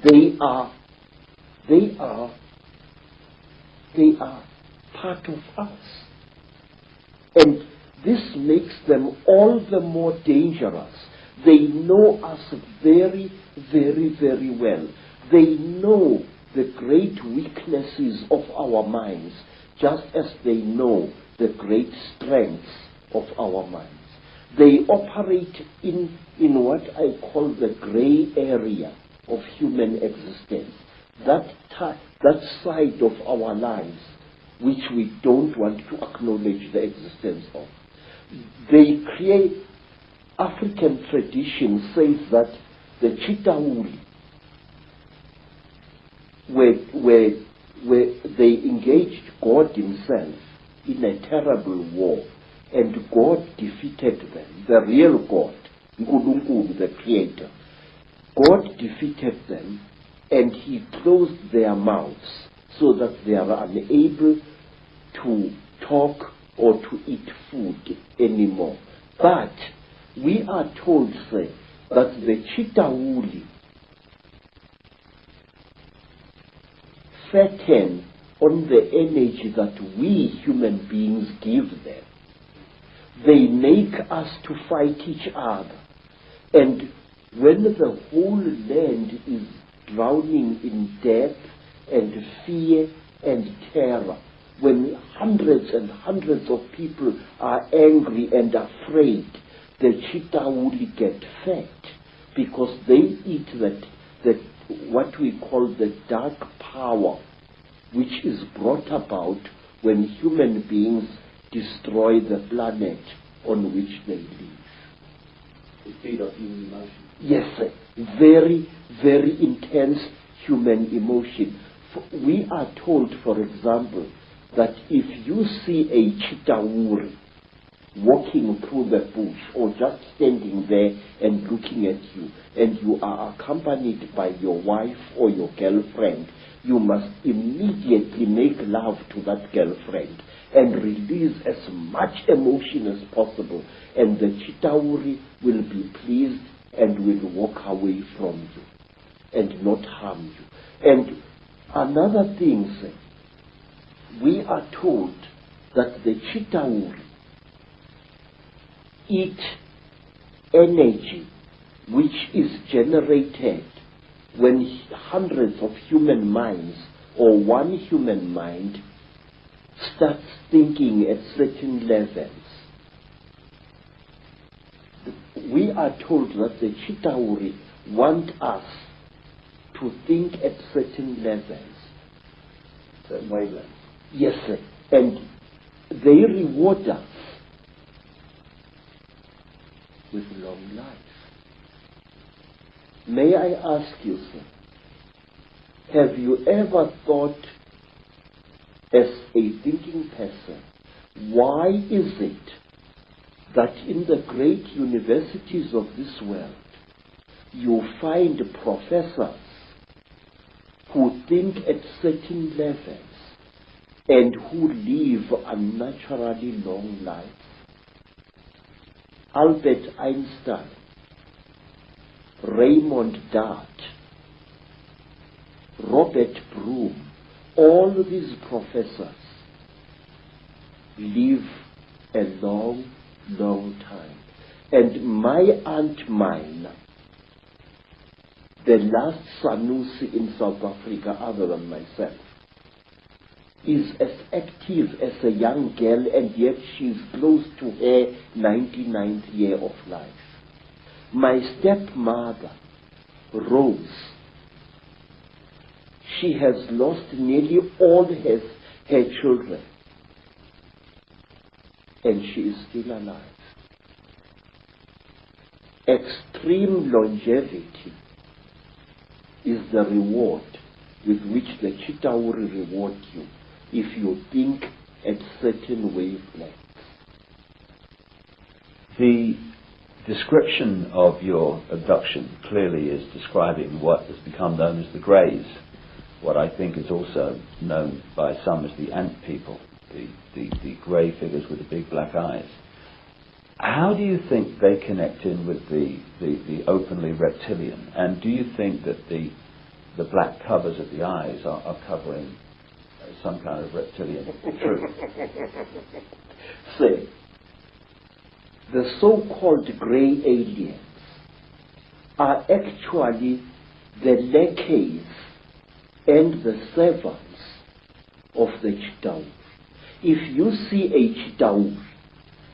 They are part of us. And this makes them all the more dangerous. They know us very, very, very well. They know the great weaknesses of our minds, just as they know the great strengths of our minds. They operate in what I call the gray area of human existence, that side of our lives which we don't want to acknowledge the existence of. They create, African tradition says that the Chitauri, where they engaged God himself in a terrible war, and God defeated them, the real God, Nkulunkulu, the Creator. God defeated them, and he closed their mouths so that they are unable to talk or to eat food anymore. But we are told, say, that the Chitauri fatten on the energy that we human beings give them. They make us to fight each other. And when the whole land is drowning in death and fear and terror, when hundreds and hundreds of people are angry and afraid, the Chitauri get fat because they eat that what we call the dark power, which is brought about when human beings destroy the planet on which they live. They feed on human emotion. Yes, sir. Very, very intense human emotion. We are told, for example, that if you see a Chitauri walking through the bush or just standing there and looking at you, and you are accompanied by your wife or your girlfriend, you must immediately make love to that girlfriend and release as much emotion as possible, and the Chitauri will be pleased and will walk away from you and not harm you. And another thing, sir, we are told that the Chitauri eat energy which is generated when hundreds of human minds or one human mind starts thinking at certain levels. We are told that the Chitauri want us to think at certain levels. Certain wavelengths. Yes, sir. And they reward us with long life. May I ask you, sir, have you ever thought, as a thinking person, why is it that in the great universities of this world you find professors who think at certain levels and who live unnaturally long lives? Albert Einstein, Raymond Dart, Robert Broom, all these professors live a long, long time. And my Aunt Mina, the last Sanusi in South Africa other than myself, is as active as a young girl, and yet she's close to her 99th year of life. My stepmother, Rose, she has lost nearly all her children, and she is still alive. Extreme longevity is the reward with which the Chitauri reward you if you think at certain wavelengths. The description of your abduction clearly is describing what has become known as the Greys, what I think is also known by some as the ant people, the grey figures with the big black eyes. How do you think they connect in with the openly reptilian? And do you think that the the black covers of the eyes are covering some kind of reptilian truth. Say, the so-called grey aliens are actually the lackeys and the servants of the Chitauri. If you see a Chitauri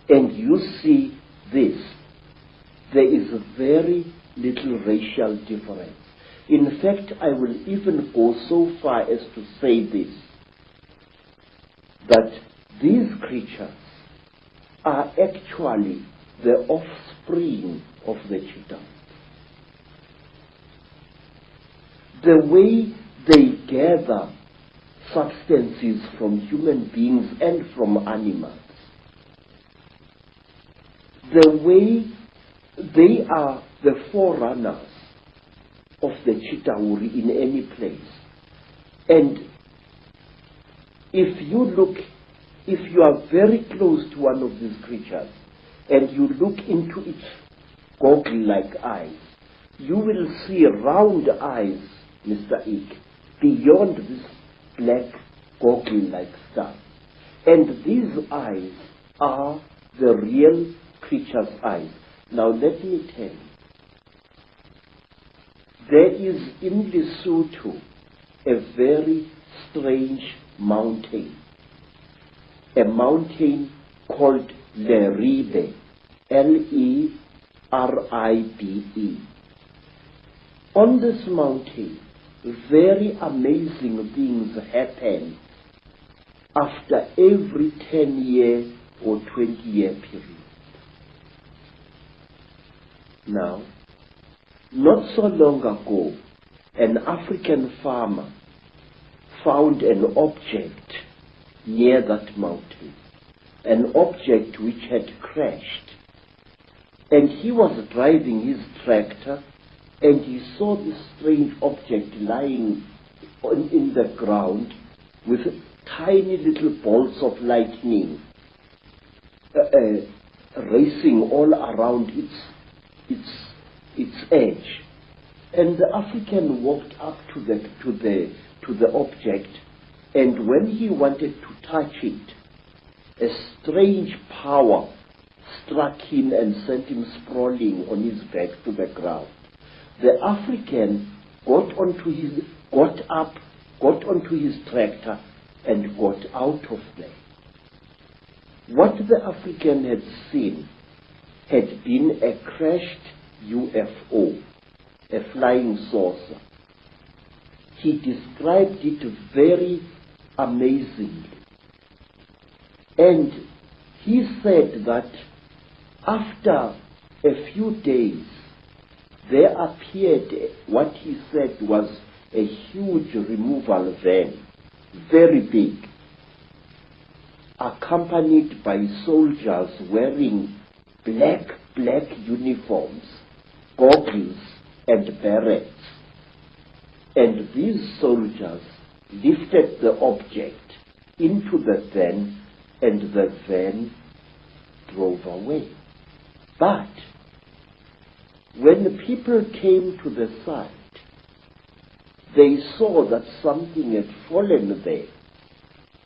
and you see this, there is very little racial difference. In fact, I will even go so far as to say this, that these creatures are actually the offspring of the Chitauri. The way they gather substances from human beings and from animals, the way they are the forerunners of the Chitauri in any place. And if you are very close to one of these creatures and you look into its goggle-like eyes, you will see round eyes, Mr. Icke, beyond this black goggle-like stuff. And these eyes are the real creature's eyes. Now let me tell you, there is in Lesotho a very strange mountain, a mountain called Leribe, Leribe. On this mountain, very amazing things happen after every 10-year or 20-year period. Now, not so long ago, an African farmer found an object near that mountain, an object which had crashed. And he was driving his tractor and he saw this strange object lying in the ground with tiny little bolts of lightning racing all around its edge. And the African walked up to the object, and when he wanted to touch it, a strange power struck him and sent him sprawling on his back to the ground. The African got onto his tractor and got out of there. What the African had seen had been a crashed UFO, a flying saucer. He described it very amazingly. And he said that after a few days, there appeared what he said was a huge removal van, very big, accompanied by soldiers wearing black uniforms, goggles and berets. And these soldiers lifted the object into the van, and the van drove away. But when the people came to the site, they saw that something had fallen there,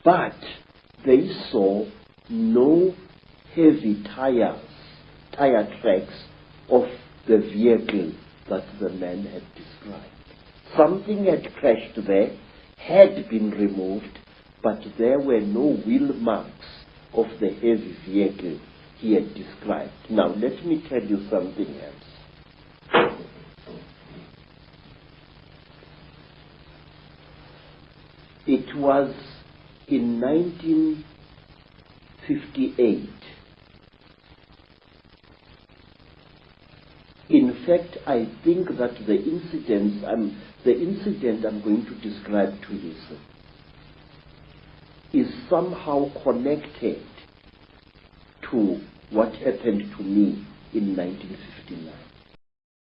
but they saw no heavy tire tracks of the vehicle that the man had described. Something had crashed there, had been removed, but there were no wheel marks of the heavy vehicle he had described. Now let me tell you something else. It was in 1958. In fact, I think that the incident I'm going to describe to you is somehow connected to what happened to me in 1959.